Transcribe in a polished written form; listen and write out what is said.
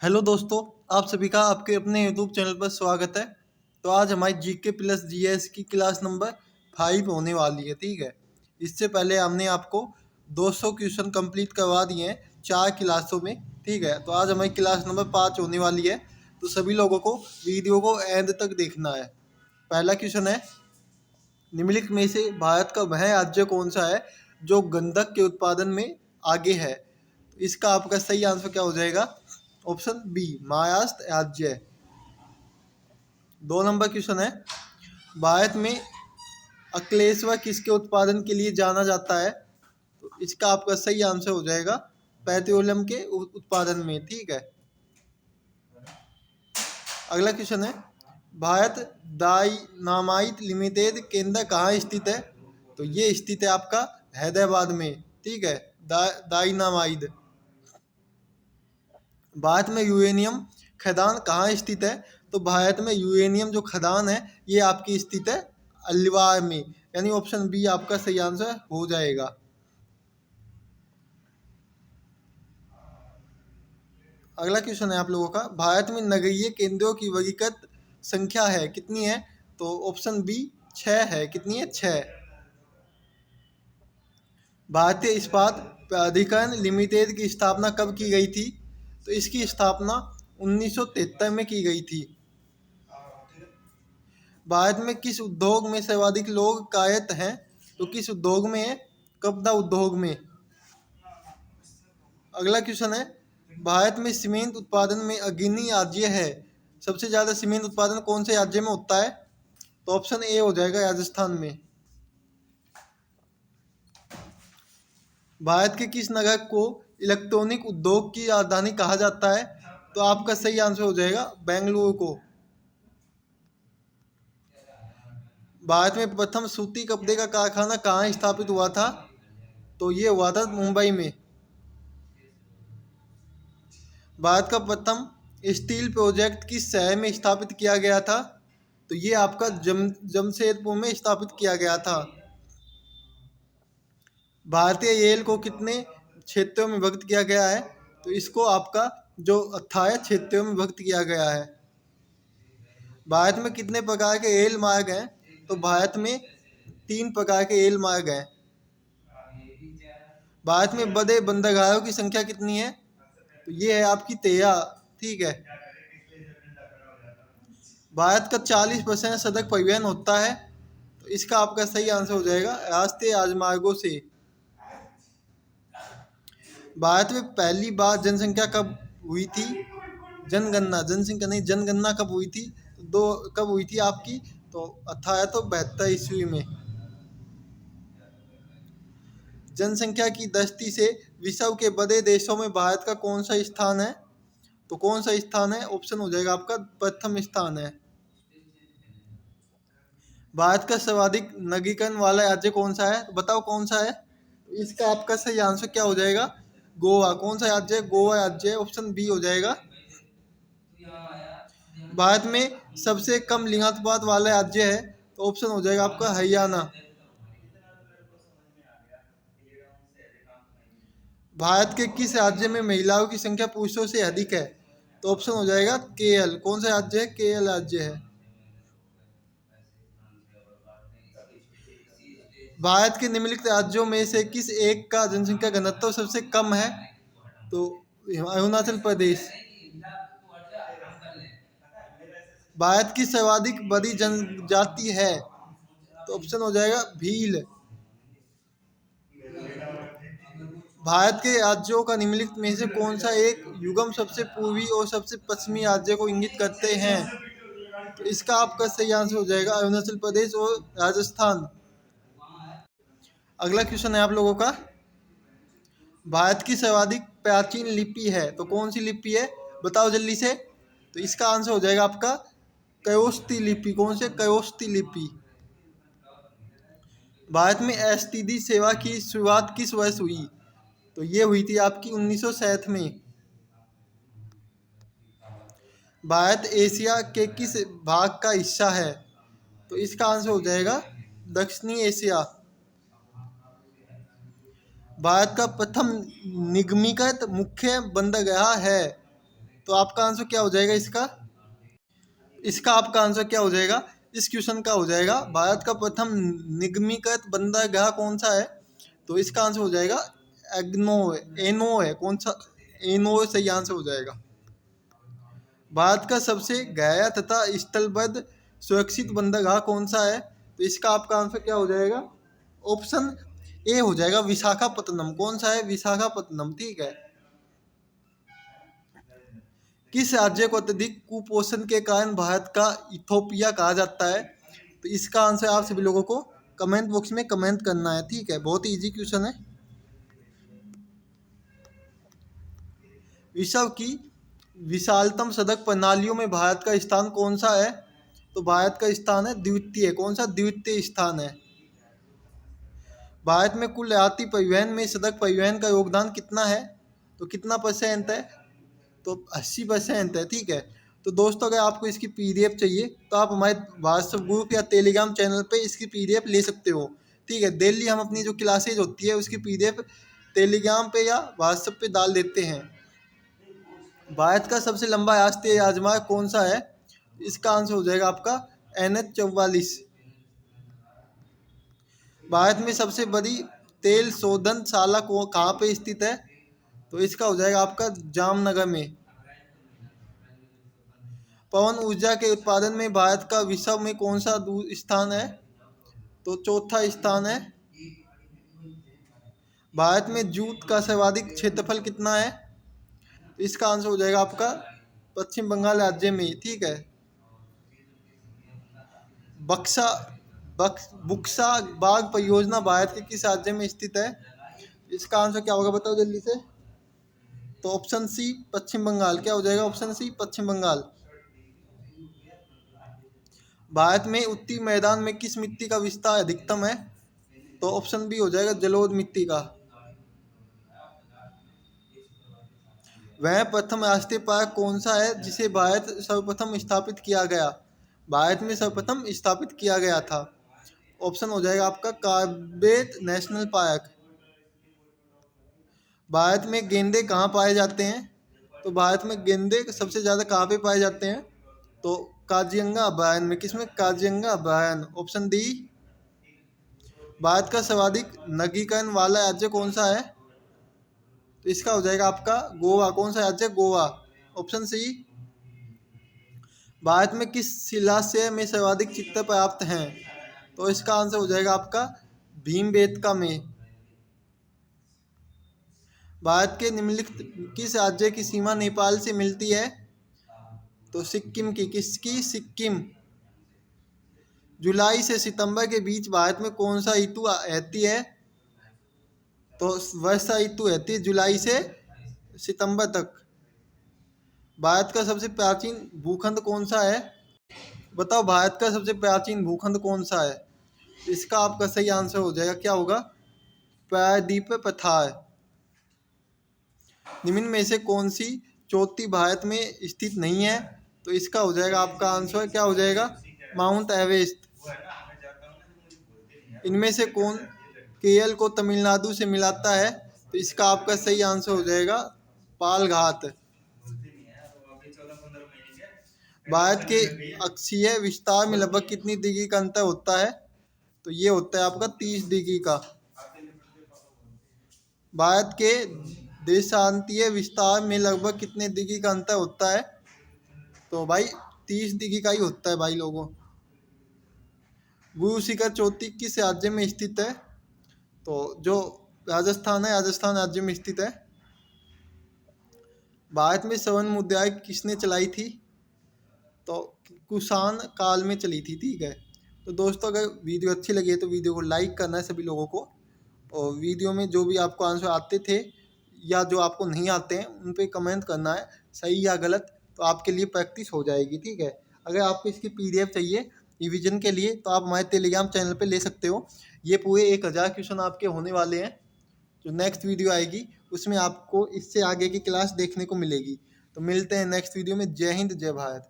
Hello दोस्तों, आप सभी का आपके अपने यूट्यूब चैनल पर स्वागत है। तो आज हमारी जीके प्लस जीएस की क्लास नंबर 5 होने वाली है। ठीक है, इससे पहले हमने आपको 200 क्वेश्चन कंप्लीट करवा दिए हैं 4 क्लासों में। ठीक है, तो आज हमारी क्लास नंबर 5 होने वाली है। तो सभी लोगों को वीडियो को एंड तक देखना है। पहला क्वेश्चन है, निम्नलिखित में से भारत का वह राज्य कौन सा है जो गंधक के उत्पादन में आगे है? तो इसका आपका सही आंसर क्या हो जाएगा? ऑप्शन बी, महाराष्ट्र राज्य। 2 नंबर क्वेश्चन है, भारत में अक्लेश्वर किसके उत्पादन के लिए जाना जाता है? तो इसका आपका सही आंसर हो जाएगा पेट्रोलियम के उत्पादन में। ठीक है, अगला क्वेश्चन है, भारत डायनामाइट लिमिटेड केंद्र कहाँ स्थित है? तो ये स्थित है आपका हैदराबाद में। ठीक है, डायनामाइट। भारत में यूरेनियम खदान कहाँ स्थित है? तो भारत में यूरेनियम जो खदान है ये आपकी स्थित है अलवार में, यानी ऑप्शन बी आपका सही आंसर हो जाएगा। अगला क्वेश्चन है आप लोगों का, भारत में नगरीय केंद्रों की वर्गीकृत संख्या है कितनी है? तो ऑप्शन बी 6 है। कितनी है? 6। भारतीय इस्पात प्राधिकरण लिमिटेड की स्थापना कब की गई थी? तो इसकी स्थापना 1973 में की गई थी। भारत में किस उद्योग में सर्वाधिक लोग कार्यरत हैं? तो किस उद्योग में है? कपड़ा उद्योग में। अगला क्वेश्चन है, भारत में सीमेंट उत्पादन में अग्रणी राज्य है। सबसे ज़्यादा सीमेंट उत्पादन कौन से राज्य में होता है? तो ऑप्शन ए हो जाएगा राजस्थान में। भारत के किस नगर को इलेक्ट्रॉनिक उद्योग की राजधानी कहा जाता है? तो आपका सही आंसर हो जाएगा बेंगलुरु को। भारत में प्रथम सूती कपड़े का कारखाना कहाँ स्थापित हुआ था? तो ये हुआ था मुंबई में। भारत का प्रथम स्टील प्रोजेक्ट किस शहर में स्थापित किया गया था? तो ये आपका जमशेदपुर में स्थापित किया गया था। भारतीय रेल को कितने क्षेत्रों में विभक्त किया गया है? तो इसको आपका जो 18 क्षेत्रों में विभक्त किया गया है। भारत में कितने प्रकार के रेल मार्ग हैं? तो भारत में 3 प्रकार के रेल मार्ग हैं। भारत में बड़े बंदरगाहों की संख्या कितनी है? तो ये है आपकी 13। ठीक है, भारत का 40% सड़क परिवहन होता है। तो इसका आपका सही आंसर हो जाएगा राष्ट्रीय राजमार्गों से। भारत में पहली बार जनसंख्या कब हुई थी? जनगणना, जनसंख्या नहीं, जनगणना कब हुई थी? दो कब हुई थी आपकी? तो 1872 ईस्वी में। जनसंख्या की दृष्टि से विश्व के बड़े देशों में भारत का कौन सा स्थान है? तो कौन सा स्थान है? ऑप्शन हो जाएगा आपका प्रथम स्थान है। भारत का सर्वाधिक नगरीकरण वाला राज्य कौन सा है? तो बताओ कौन सा है? तो इसका आपका सही आंसर क्या हो जाएगा? गोवा। कौन सा राज्य है? गोवा राज्य है। ऑप्शन बी हो जाएगा। भारत में सबसे कम लिंगानुपात वाला राज्य है? तो ऑप्शन हो जाएगा आपका हरियाणा। भारत के किस राज्य में महिलाओं की संख्या पुरुषों से अधिक है? तो ऑप्शन हो जाएगा केरल। कौन सा राज्य है? केरल राज्य है। भारत के निम्नलिखित राज्यों में से किस एक का जनसंख्या घनत्व सबसे कम है? तो अरुणाचल प्रदेश। भारत की सर्वाधिक बड़ी जनजाति है? तो ऑप्शन हो जाएगा भील। भारत के राज्यों का निम्नलिखित में से कौन सा एक युग्म सबसे पूर्वी और सबसे पश्चिमी राज्य को इंगित करते हैं? तो इसका आपका सही आंसर हो जाएगा अरुणाचल प्रदेश और राजस्थान। अगला क्वेश्चन है आप लोगों का, भारत की सर्वाधिक प्राचीन लिपि है तो कौन सी लिपि है? बताओ जल्दी से। तो इसका आंसर हो जाएगा आपका कयोस्थी लिपि। कौन से? कयोस्थी लिपि। भारत में एसटीडी सेवा की शुरुआत किस वर्ष हुई? तो ये हुई थी आपकी 1960 में। भारत एशिया के किस भाग का हिस्सा है? तो इसका आंसर हो जाएगा दक्षिणी एशिया। भारत का प्रथम निगमीकृत मुख्य बंदरगाह है? तो आपका आंसर क्या हो जाएगा इसका? इसका आपका आंसर क्या हो जाएगा? इस क्वेश्चन का हो जाएगा भारत का प्रथम निगमीकृत बंदरगाह कौन सा है? तो इसका आंसर हो जाएगा एग्नो, एनो है। कौन सा? एनो सही आंसर हो जाएगा। भारत का सबसे गहरा तथा स्थलबद्ध सुरक्षित बंदरगाह कौन सा है? तो इसका आपका आंसर क्या हो जाएगा? ऑप्शन ए हो जाएगा विशाखापत्तनम। कौन सा है? विशाखापत्तनम, ठीक है। किस राज्य को अत्यधिक कुपोषण के कारण भारत का इथोपिया कहा जाता है? तो इसका आंसर आप सभी लोगों को कमेंट बॉक्स में कमेंट करना है, ठीक है। बहुत ही इजी क्वेश्चन है। विश्व की विशालतम सड़क प्रणालियों में भारत का स्थान कौन सा है? तो भारत का स्थान है द्वितीय। कौन सा? द्वितीय स्थान है। भारत में कुल यात्री परिवहन में सड़क परिवहन का योगदान कितना है? तो कितना परसेंट है? तो 80% है, ठीक है। तो दोस्तों अगर आपको इसकी पीडीएफ चाहिए तो आप हमारे व्हाट्सएप ग्रुप या टेलीग्राम चैनल पे इसकी पीडीएफ ले सकते हो, ठीक है। डेली हम अपनी जो क्लासेज होती है उसकी पीडीएफ टेलीग्राम पे या व्हाट्सएप पे डाल देते हैं। भारत का सबसे लंबा राष्ट्रीय राजमार्ग कौन सा है? इसका आंसर हो जाएगा आपका NH 44। भारत में सबसे बड़ी तेल शोधनशाला को कहाँ पे स्थित है? तो इसका हो जाएगा आपका जामनगर में। पवन ऊर्जा के उत्पादन में भारत का विश्व में कौन सा स्थान है? तो चौथा स्थान है। भारत में जूट का सर्वाधिक क्षेत्रफल कितना है? इसका आंसर हो जाएगा आपका पश्चिम बंगाल राज्य में, ठीक है। बक्सा बुक्सा बाग परियोजना भारत के किस राज्य में स्थित है? इसका आंसर क्या होगा बताओ जल्दी से। तो ऑप्शन सी पश्चिम बंगाल। क्या हो जाएगा? ऑप्शन सी पश्चिम बंगाल। भारत में उत्तरी मैदान में किस मिट्टी का विस्तार अधिकतम है? तो ऑप्शन बी हो जाएगा जलोढ़ मिट्टी का। वह प्रथम राष्ट्रीय पार्क कौन सा है जिसे भारत सर्वप्रथम स्थापित किया गया? भारत में सर्वप्रथम स्थापित किया गया था। ऑप्शन हो जाएगा आपका कार्बेट नेशनल पार्क। भारत में गेंडे कहाँ पाए जाते हैं? तो भारत में गेंडे सबसे ज़्यादा कहाँ पे पाए जाते हैं? तो काजीरंगा अभयारण्य में। किसमें? काजीरंगा अभयारण्य, ऑप्शन डी। भारत का सर्वाधिक नगरीकरण वाला राज्य कौन सा है? तो इसका हो जाएगा आपका गोवा। कौन सा राज्य? Goa, option C. भारत में किस शिलाशय में सर्वाधिक चित्र प्राप्त हैं? तो इसका आंसर हो जाएगा आपका भीमबेटका में। भारत के निम्नलिखित किस राज्य की सीमा नेपाल से मिलती है? तो सिक्किम की। किसकी? सिक्किम। जुलाई से सितंबर के बीच भारत में कौन सा ऋतु रहती है? तो वर्षा ऋतु रहती है जुलाई से सितंबर तक। भारत का सबसे प्राचीन भूखंड कौन सा है? बताओ भारत का सबसे प्राचीन भूखंड कौन सा है? इसका आपका सही आंसर हो जाएगा क्या होगा? प्रायद्वीप पठार। निम्न में से कौन सी चोटी भारत में स्थित नहीं है? तो इसका हो जाएगा आपका आंसर क्या हो जाएगा? Mount Everest. इनमें से कौन केरल को तमिलनाडु से मिलाता है? तो इसका आपका सही आंसर हो जाएगा पालघाट। भारत के अक्षीय विस्तार में लगभग कितनी डिग्री का अंतर होता है? तो ये होता है आपका 30 डिग्री का। भारत के देशांतीय विस्तार में लगभग कितने डिग्री का अंतर होता है? तो भाई 30 डिग्री का ही होता है भाई लोगों। गुरु शिखर चोटी किस राज्य में स्थित है? तो जो राजस्थान है, राजस्थान राज्य में स्थित है। भारत में स्वर्ण मुद्राएं किसने चलाई थी? तो कुषाण काल में चली थी, ठीक है। तो दोस्तों अगर वीडियो अच्छी लगी है तो वीडियो को लाइक करना है सभी लोगों को, और वीडियो में जो भी आपको आंसर आते थे या जो आपको नहीं आते हैं उन पे कमेंट करना है सही या गलत, तो आपके लिए प्रैक्टिस हो जाएगी, ठीक है। अगर आपको इसकी पीडीएफ चाहिए रिवीजन के लिए तो आप हमारे टेलीग्राम चैनल पे ले सकते हो। ये पूरे 1000 क्वेश्चन आपके होने वाले हैं। जो नेक्स्ट वीडियो आएगी उसमें आपको इससे आगे की क्लास देखने को मिलेगी। तो मिलते हैं नेक्स्ट वीडियो में। जय हिंद, जय भारत।